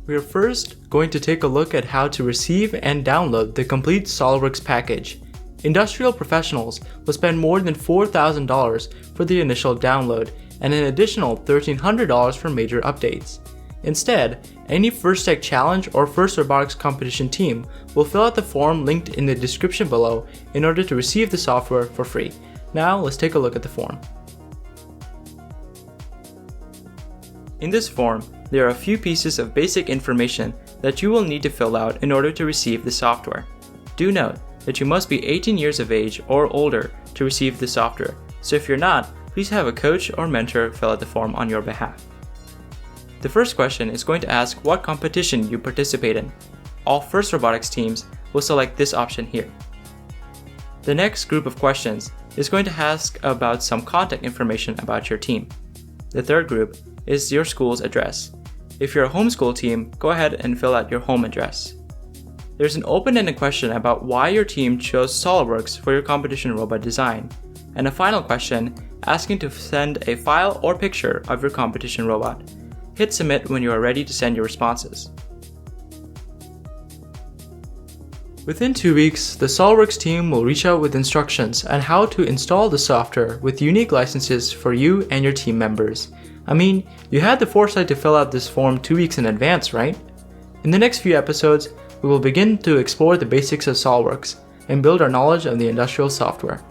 We are first going to take a look at how to receive and download the complete Solidworks package. Industrial professionals will spend more than $4,000 for the initial download and an additional $1,300 for major updates. Instead, any First Tech Challenge or First Robotics competition team will fill out the form linked in the description below in order to receive the software for free. Now let's take a look at the form. In this form, there are a few pieces of basic information that you will need to fill out in order to receive the software. Do note that you must be 18 years of age or older to receive the software, so if you're not, please have a coach or mentor fill out the form on your behalf. The first question is going to ask what competition you participate in. All First Robotics teams will select this option here. The next group of questions is going to ask about some contact information about your team. The third group is your school's address. If you're a homeschool team, go ahead and fill out your home address. There's an open-ended question about why your team chose SolidWorks for your competition robot design, and a final question asking to send a file or picture of your competition robot. Hit submit when you are ready to send your responses. Within 2 weeks, the SolidWorks team will reach out with instructions on how to install the software with unique licenses for you and your team members. I mean, you had the foresight to fill out this form 2 weeks in advance, right? In the next few episodes, we will begin to explore the basics of SolidWorks and build our knowledge of the industrial software.